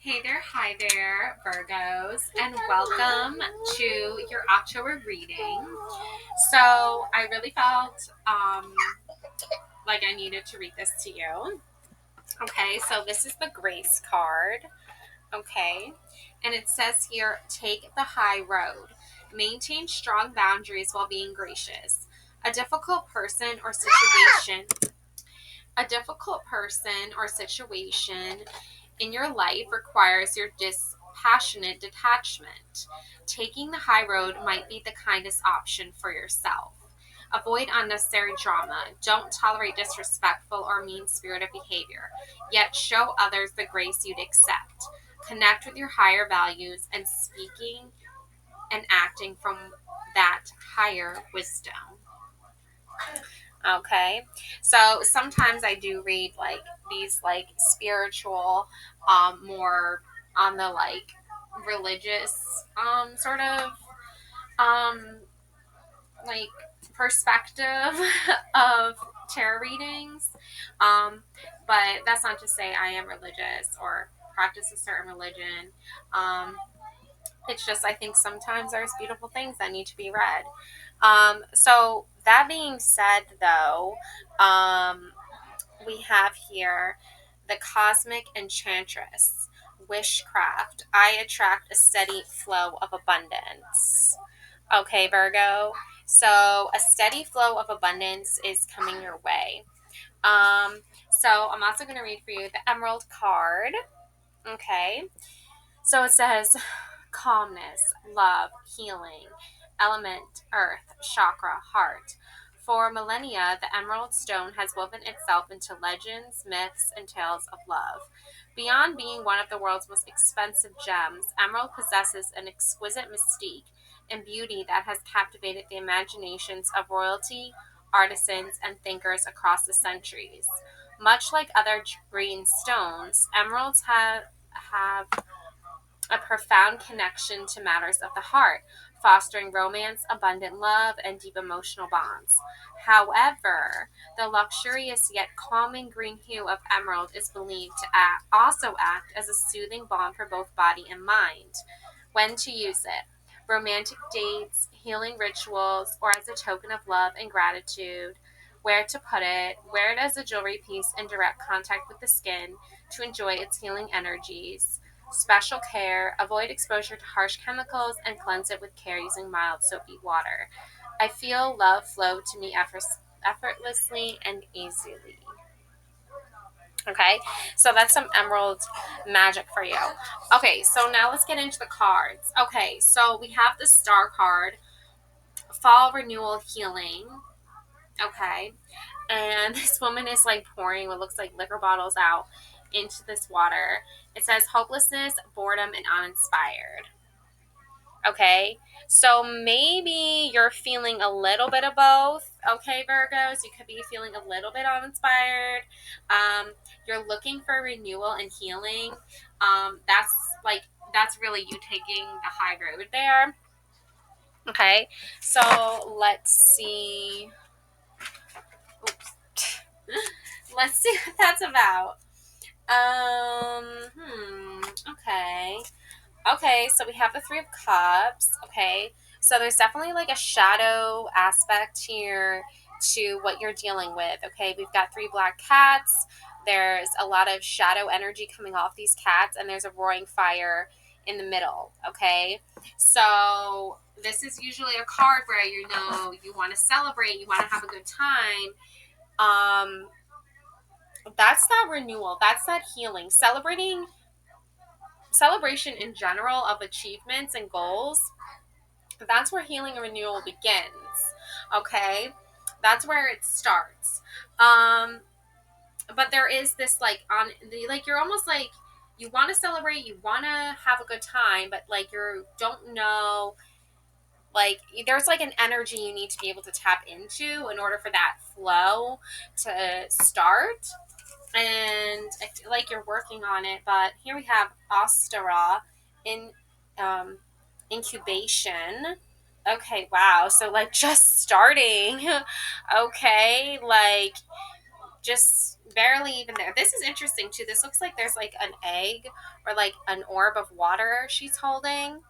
Hi there, Virgos, and welcome to your October reading. So, I really felt like I needed to read this to you. Okay, so this is the Grace card. Okay, and it says here take the high road, maintain strong boundaries while being gracious. A difficult person or situation. A difficult person or situation in your life requires your dispassionate detachment. Taking the high road might be the kindest option for yourself. Avoid unnecessary drama. Don't tolerate disrespectful or mean spirited behavior, yet show others the grace you'd accept. Connect with your higher values and speaking and acting from that higher wisdom. Okay, so sometimes I do read like these like spiritual, more on the like religious, sort of, um, like perspective of tarot readings. But that's not to say I am religious or practice a certain religion. Um, it's just I think sometimes there's beautiful things that need to be read. So that being said, though, we have here the Cosmic Enchantress, Wishcraft. I attract a steady flow of abundance. Okay, Virgo. So a steady flow of abundance is coming your way. So I'm also going to read for you the Emerald card. Okay. So it says calmness, love, healing, element, earth, chakra, heart. For millennia, the emerald stone has woven itself into legends, myths, and tales of love. Beyond being one of the world's most expensive gems, emerald possesses an exquisite mystique and beauty that has captivated the imaginations of royalty, artisans, and thinkers across the centuries. Much like other green stones, emeralds have a profound connection to matters of the heart, fostering romance, abundant love, and deep emotional bonds. However, the luxurious yet calming green hue of emerald is believed to also act as a soothing balm for both body and mind. When to use it: romantic dates, healing rituals, or as a token of love and gratitude. Where to put it: wear it as a jewelry piece in direct contact with the skin to enjoy its healing energies. Special care: avoid exposure to harsh chemicals and cleanse it with care using mild soapy water. I feel love flow to me effortlessly and easily. Okay, so that's some emerald magic for you. Okay, so now let's get into the cards. Okay, so we have the star card, fall renewal healing. Okay, and this woman is like pouring what looks like liquor bottles out into this water. It says hopelessness, boredom, and uninspired. Okay, so maybe you're feeling a little bit of both. Okay, Virgos, you could be feeling a little bit uninspired. You're looking for renewal and healing. That's like that's really you taking the high road there. Okay, so let's see. Oops. Let's see what that's about. Okay. Okay, so we have the Three of Cups. Okay, so there's definitely like a shadow aspect here to what you're dealing with. Okay, we've got three black cats. There's a lot of shadow energy coming off these cats, and there's a roaring fire in the middle. Okay, so this is usually a card where you want to celebrate, you want to have a good time. Um, that's that renewal, that's that healing, celebration in general of achievements and goals. That's where healing and renewal begins. Okay, that's where it starts. um but there is this like on the like you're almost like you want to celebrate, you want to have a good time, but like you don't know, like there's like an energy you need to be able to tap into in order for that flow to start. And I feel like you're working on it. But here we have Ostara in um, incubation. Okay, wow. So like just starting. Okay, like just barely even there. This is interesting too. This looks like there's like an egg or like an orb of water she's holding.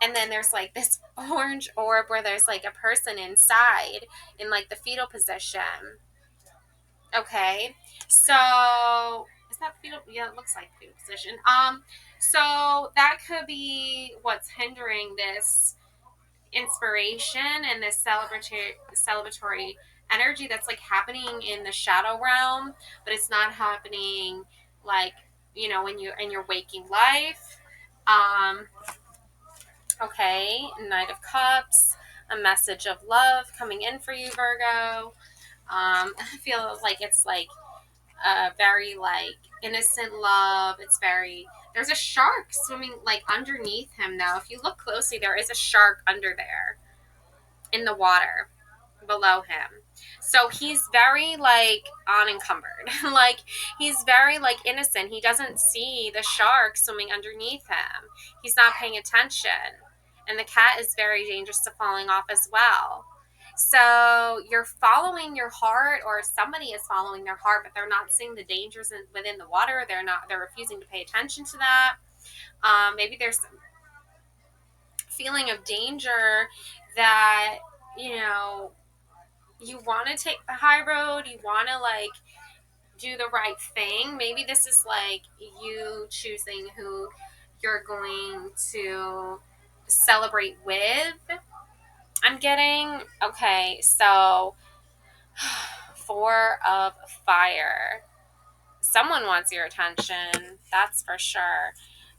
And then there's like this orange orb where there's like a person inside in like the fetal position. Okay. So is that fetal? Yeah, it looks like fetal position. So that could be what's hindering this inspiration and this celebratory energy that's like happening in the shadow realm, but it's not happening like, when you're in your waking life. Um, okay, Knight of Cups, a message of love coming in for you, Virgo. I feel like it's like a very like innocent love. It's very, there's a shark swimming like underneath him now. If you look closely, there is a shark under there in the water below him. So he's very like unencumbered. Like he's very like innocent. He doesn't see the shark swimming underneath him. He's not paying attention. And the cat is very dangerous to falling off as well. So you're following your heart, or somebody is following their heart, but they're not seeing the dangers within the water. They're refusing to pay attention to that. Maybe there's some feeling of danger that, you know, you want to take the high road, you want to like do the right thing. Maybe this is like you choosing who you're going to celebrate with. I'm getting, okay, so Four of Fire. Someone wants your attention, that's for sure.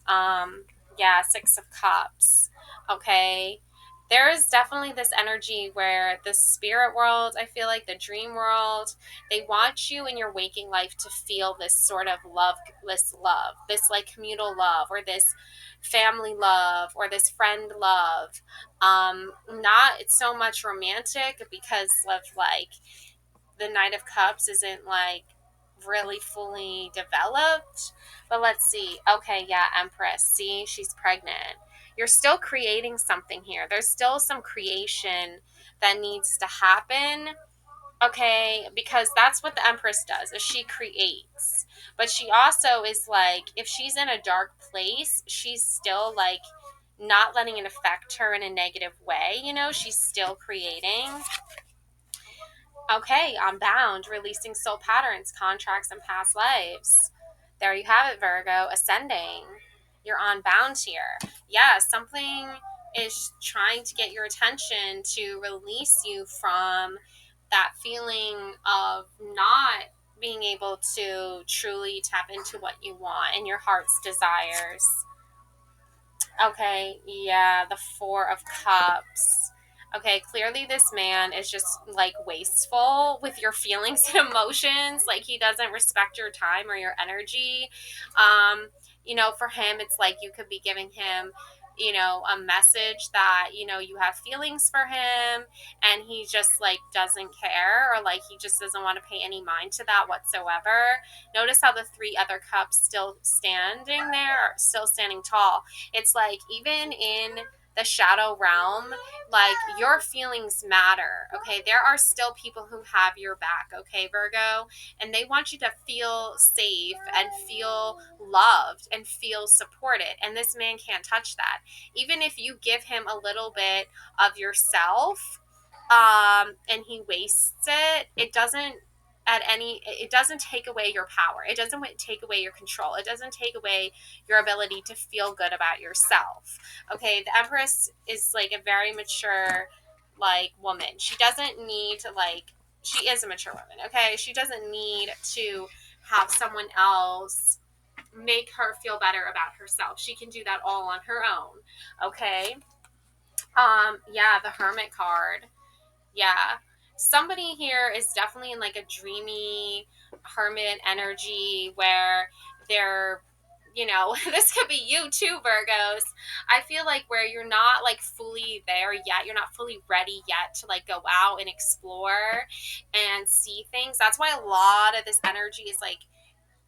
Yeah, Six of Cups. Okay. There is definitely this energy where the spirit world, I feel like the dream world, they want you in your waking life to feel this sort of this like communal love, or this family love, or this friend love. Not so much romantic, because of like the Knight of Cups isn't like really fully developed. But let's see. Okay, yeah, Empress. See, she's pregnant. You're still creating something here. There's still some creation that needs to happen. Okay, because that's what the Empress does, is she creates. But she also is like, if she's in a dark place, she's still like not letting it affect her in a negative way, she's still creating. Okay, I'm bound, releasing soul patterns, contracts, and past lives. There you have it, Virgo, ascending. You're unbound here. Yeah, something is trying to get your attention to release you from that feeling of not being able to truly tap into what you want and your heart's desires. Okay, yeah, the Four of Cups. Okay, clearly this man is just like wasteful with your feelings and emotions. Like he doesn't respect your time or your energy. For him, it's like you could be giving him, a message that, you have feelings for him, and he just like doesn't care, or like he just doesn't want to pay any mind to that whatsoever. Notice how the three other cups still standing there, still standing tall. It's like even in the shadow realm, like your feelings matter. Okay, there are still people who have your back. Okay, Virgo, and they want you to feel safe and feel loved and feel supported, and this man can't touch that. Even if you give him a little bit of yourself, and he wastes it, it doesn't take away your power. It doesn't take away your control. It doesn't take away your ability to feel good about yourself. Okay, the Empress is like a very mature like woman. She doesn't need to like, she is a mature woman. Okay, she doesn't need to have someone else make her feel better about herself. She can do that all on her own. Okay. Yeah, the Hermit card. Yeah. Somebody here is definitely in like a dreamy hermit energy where they're, this could be you too, Virgos. I feel like where you're not like fully there yet, you're not fully ready yet to like go out and explore and see things. That's why a lot of this energy is like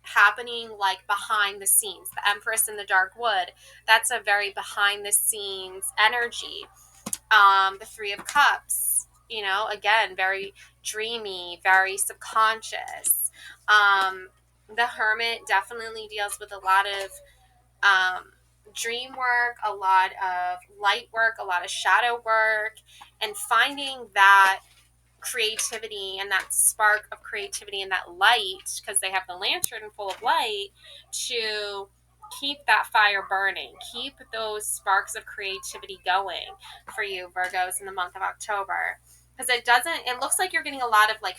happening like behind the scenes. The Empress in the Dark Wood, that's a very behind the scenes energy. The Three of Cups, again, very dreamy, very subconscious. The Hermit definitely deals with a lot of um, dream work, a lot of light work, a lot of shadow work, and finding that creativity and that spark of creativity and that light, because they have the lantern full of light, to keep that fire burning, keep those sparks of creativity going for you, Virgos, in the month of October. Because it looks like you're getting a lot of like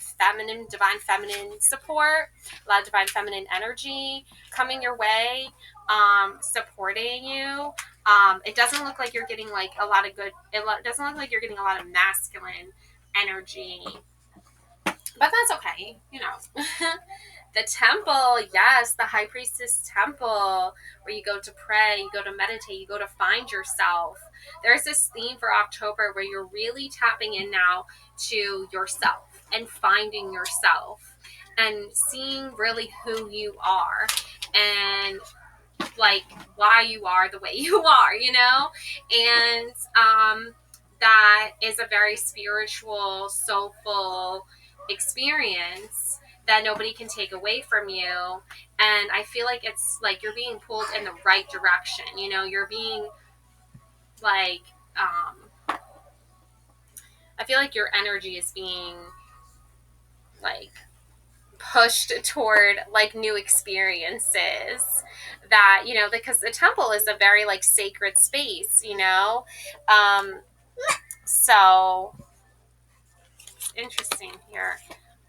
divine feminine support, a lot of divine feminine energy coming your way, supporting you. It doesn't look like you're getting like a lot of it doesn't look like you're getting a lot of masculine energy, but that's okay, you know. The temple, yes, the high priestess temple, where you go to pray, you go to meditate, you go to find yourself. There's this theme for October where you're really tapping in now to yourself and finding yourself and seeing really who you are and like why you are the way you are, you know? And that is a very spiritual, soulful experience that nobody can take away from you. And I feel like it's like you're being pulled in the right direction, you know? You're being like, I feel like your energy is being like pushed toward like new experiences that, you know, because the temple is a very like sacred space, you know. So it's interesting here.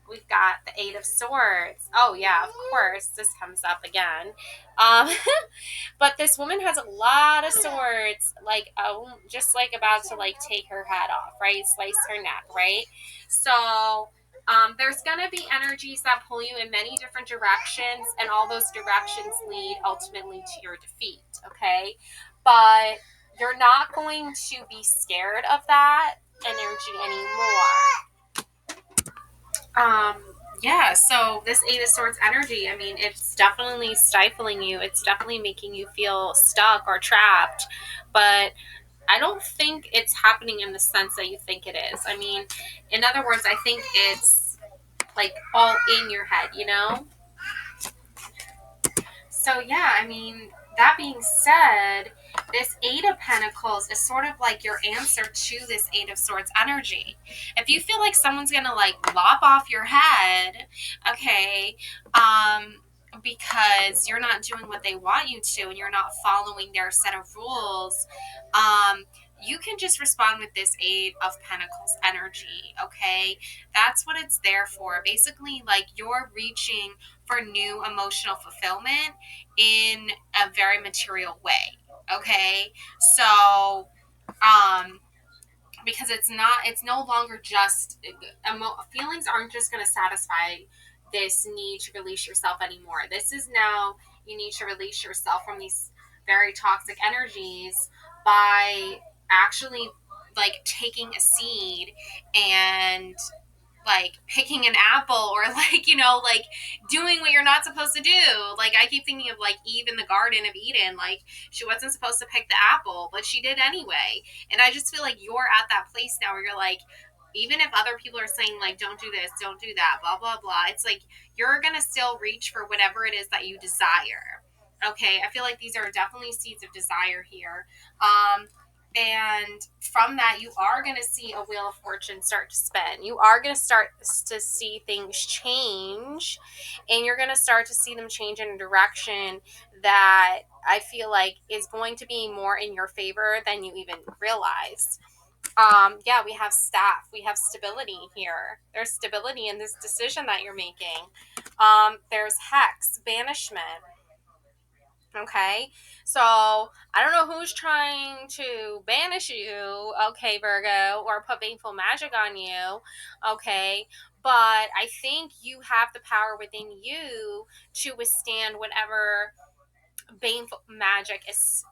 We've got the Eight of Swords. Oh yeah, of course this comes up again. um But this woman has a lot of swords, like just like about to like take her head off, right? Slice her neck, right? So there's gonna be energies that pull you in many different directions, and all those directions lead ultimately to your defeat. Okay, but you're not going to be scared of that energy anymore. Um, yeah, so this Eight of Swords energy, I mean, it's definitely stifling you. It's definitely making you feel stuck or trapped. But I don't think it's happening in the sense that you think it is. I mean, in other words, I think it's like all in your head, you know? So, yeah, I mean, that being said, this Eight of Pentacles is sort of like your answer to this Eight of Swords energy. If you feel like someone's gonna like lop off your head, okay, because you're not doing what they want you to and you're not following their set of rules, you can just respond with this Eight of Pentacles energy, okay? That's what it's there for. Basically, like you're reaching for new emotional fulfillment in a very material way, okay? So because it's no longer just feelings aren't just going to satisfy this need to release yourself anymore. This is now you need to release yourself from these very toxic energies by actually like taking a seed and like picking an apple, or like, you know, like doing what you're not supposed to do. Like I keep thinking of like Eve in the Garden of Eden. Like she wasn't supposed to pick the apple, but she did anyway. And I just feel like you're at that place now where you're like, even if other people are saying like don't do this, don't do that, blah blah blah, it's like you're gonna still reach for whatever it is that you desire. Okay, I feel like these are definitely seeds of desire here. And from that, you are going to see a wheel of fortune start to spin. You are going to start to see things change, and you're going to start to see them change in a direction that I feel like is going to be more in your favor than you even realize. Yeah, we have staff, we have stability here. There's stability in this decision that you're making. There's hex, banishment. Okay, so I don't know who's trying to banish you, okay, Virgo, or put baneful magic on you, okay, but I think you have the power within you to withstand whatever baneful magic is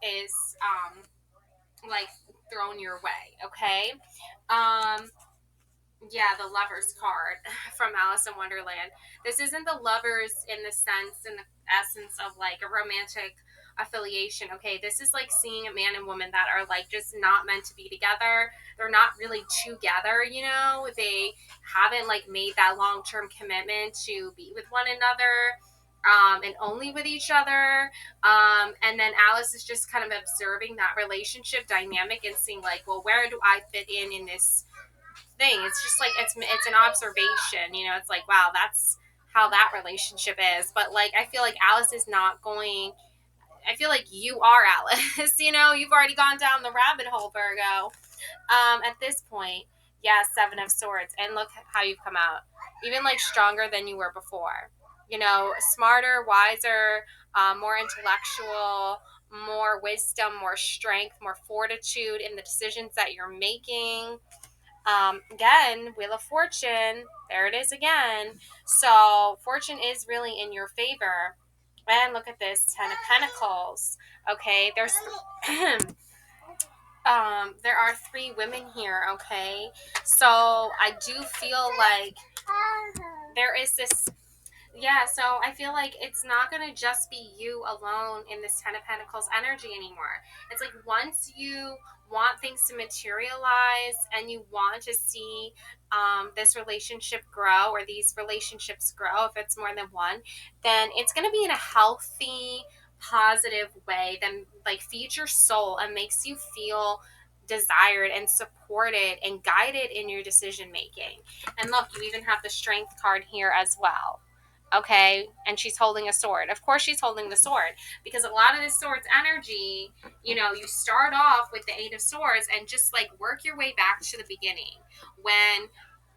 like thrown your way, okay. Um, yeah, the Lovers card from Alice in Wonderland. This isn't the lovers in the sense, in the essence of like a romantic affiliation. Okay, this is like seeing a man and woman that are like just not meant to be together. They're not really together, you know. They haven't like made that long-term commitment to be with one another, and only with each other. And then Alice is just kind of observing that relationship dynamic and seeing like, well, where do I fit in this thing? It's just like it's an observation, you know. It's like, wow, that's how that relationship is. But like, I feel like Alice is not going. I feel like you are Alice. You know, you've already gone down the rabbit hole, Virgo. At this point, yeah, Seven of Swords, and look how you've come out, even like stronger than you were before. You know, smarter, wiser, more intellectual, more wisdom, more strength, more fortitude in the decisions that you're making. Again, Wheel of Fortune, there it is again. So fortune is really in your favor. And look at this, Ten of Pentacles. Okay, there are three women here. Okay, so I do feel like there is this. Yeah, so I feel like it's not going to just be you alone in this Ten of Pentacles energy anymore. It's like once you want things to materialize and you want to see this relationship grow, or these relationships grow, if it's more than one, then it's going to be in a healthy, positive way that like feeds your soul and makes you feel desired and supported and guided in your decision making. And look, you even have the Strength card here as well. Okay, and she's holding a sword. Of course she's holding the sword, because a lot of the sword's energy, you know, you start off with the Eight of Swords and just like work your way back to the beginning, when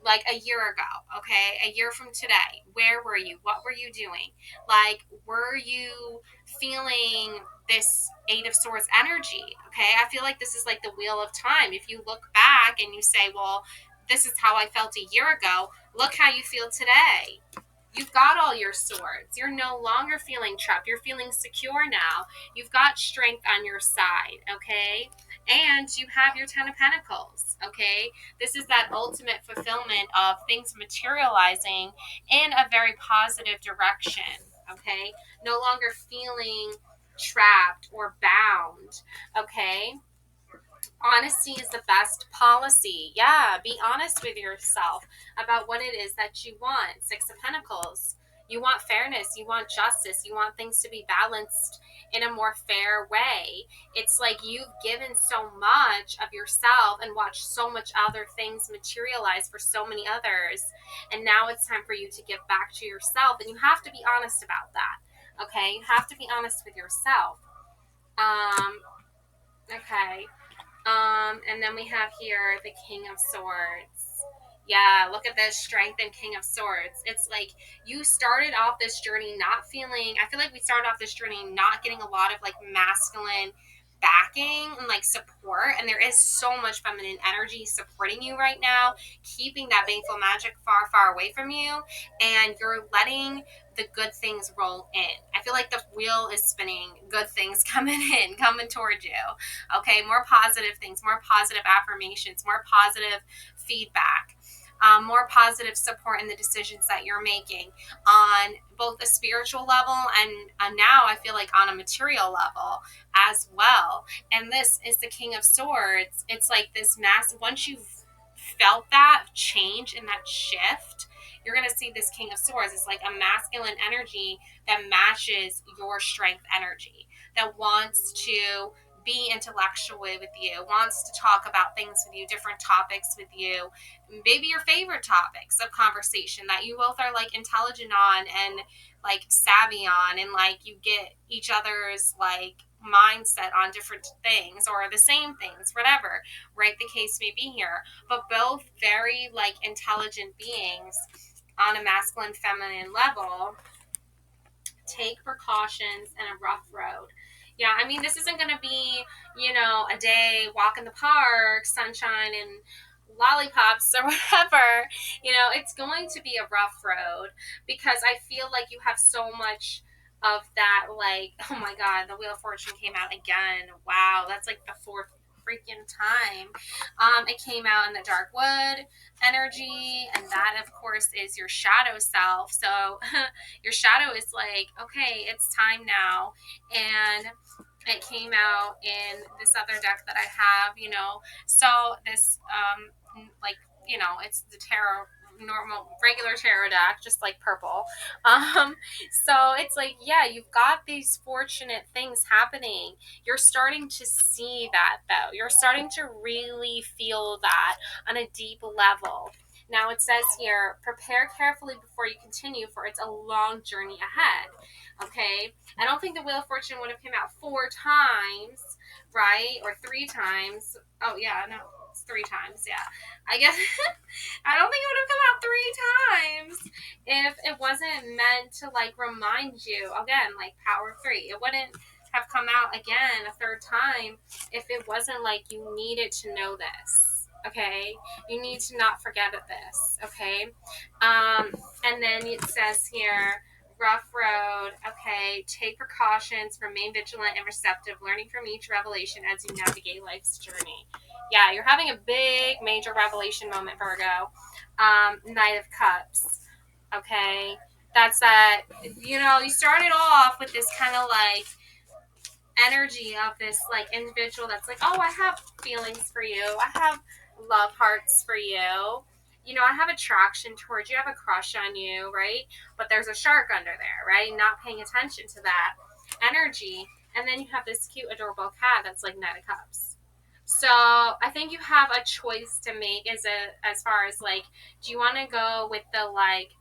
like a year ago. Okay, a year from today, where were you? What were you doing? Like, were you feeling this Eight of Swords energy? Okay, I feel like this is like the wheel of time. If you look back and you say, well, this is how I felt a year ago, look how you feel today. You've got all your swords. You're no longer feeling trapped. You're feeling secure now. You've got strength on your side, okay? And you have your Ten of Pentacles, okay? This is that ultimate fulfillment of things materializing in a very positive direction, okay? No longer feeling trapped or bound, okay? Honesty is the best policy. Yeah, be honest with yourself about what it is that you want. Six of Pentacles. You want fairness, you want justice, you want things to be balanced in a more fair way. It's like you've given so much of yourself and watched so much other things materialize for so many others. And now it's time for you to give back to yourself. And you have to be honest about that. Okay? You have to be honest with yourself. Okay. And then we have here the King of Swords. Yeah, look at this, Strength and King of Swords. It's like you started off this journey not feeling, I feel like we started off this journey not getting a lot of like masculine backing and like support, and there is so much feminine energy supporting you right now, keeping that baneful magic far, far away from you, and you're letting the good things roll in. I feel like the wheel is spinning, good things coming in, coming towards you. Okay, more positive things, more positive affirmations, more positive feedback, more positive support in the decisions that you're making on both a spiritual level and now I feel like on a material level as well. And this is the King of Swords. It's like this massive, once you've felt that change and that shift, you're going to see this King of Swords. It's like a masculine energy that matches your strength energy, that wants to be intellectual with you, wants to talk about things with you, different topics with you, maybe your favorite topics of conversation that you both are like intelligent on and like savvy on, and like you get each other's like mindset on different things or the same things, whatever, right, the case may be here. But both very like intelligent beings on a masculine feminine level. Take precautions and a rough road. Yeah, I mean, this isn't going to be, you know, a day, walk in the park, sunshine and lollipops or whatever. You know, it's going to be a rough road, because I feel like you have so much of that, like, oh my God, the Wheel of Fortune came out again. Wow, that's like the fourth freaking time. It came out in the dark wood energy, and that, of course, is your shadow self. So your shadow is like, okay, it's time now. And it came out in this other deck that I have, So this, like, it's the tarot, normal, regular tarot deck, just like purple. Um, so it's like, yeah, you've got these fortunate things happening. You're starting to see that, though. You're starting to really feel that on a deep level. Now it says here, prepare carefully before you continue, for it's a long journey ahead. Okay, I don't think the Wheel of Fortune would have come out 4 times, right? Or 3 times. Oh yeah, no, it's 3 times. Yeah, I guess I don't think it would have come out 3 times if it wasn't meant to like remind you again, like Power of 3. It wouldn't have come out again a third time if it wasn't like you needed to know this. Okay, you need to not forget of this. Okay, and then it says here, rough road. Okay, take precautions, remain vigilant and receptive, learning from each revelation as you navigate life's journey. Yeah, you're having a big, major revelation moment, Virgo. Knight of Cups. Okay, that's that. You started off with this kind of like energy of this like individual that's like, oh, I have feelings for you. I have love hearts for you. I have attraction towards you. I have a crush on you, right? But there's a shark under there, right? Not paying attention to that energy. And then you have this cute, adorable cat that's like Knight of Cups. So I think you have a choice to make as far as like, do you want to go with the like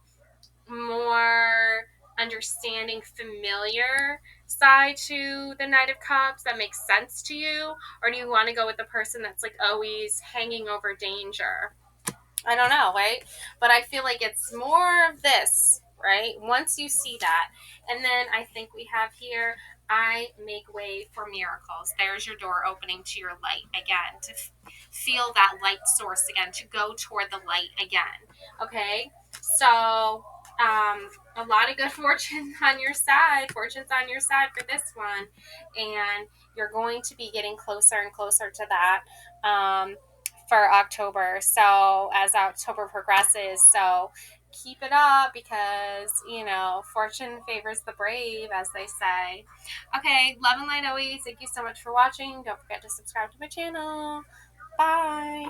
more understanding, familiar side to the Knight of Cups that makes sense to you? Or do you want to go with the person that's like always hanging over danger? I don't know, right? But I feel like it's more of this, right? Once you see that. And then I think we have here, I make way for miracles. There's your door opening to your light again, to feel that light source again, to go toward the light again. Okay? So, a lot of good fortune on your side. Fortune's on your side for this one. And you're going to be getting closer and closer to that. For October. So as October progresses, so keep it up because, fortune favors the brave, as they say. Okay, love and light always. Thank you so much for watching. Don't forget to subscribe to my channel. Bye.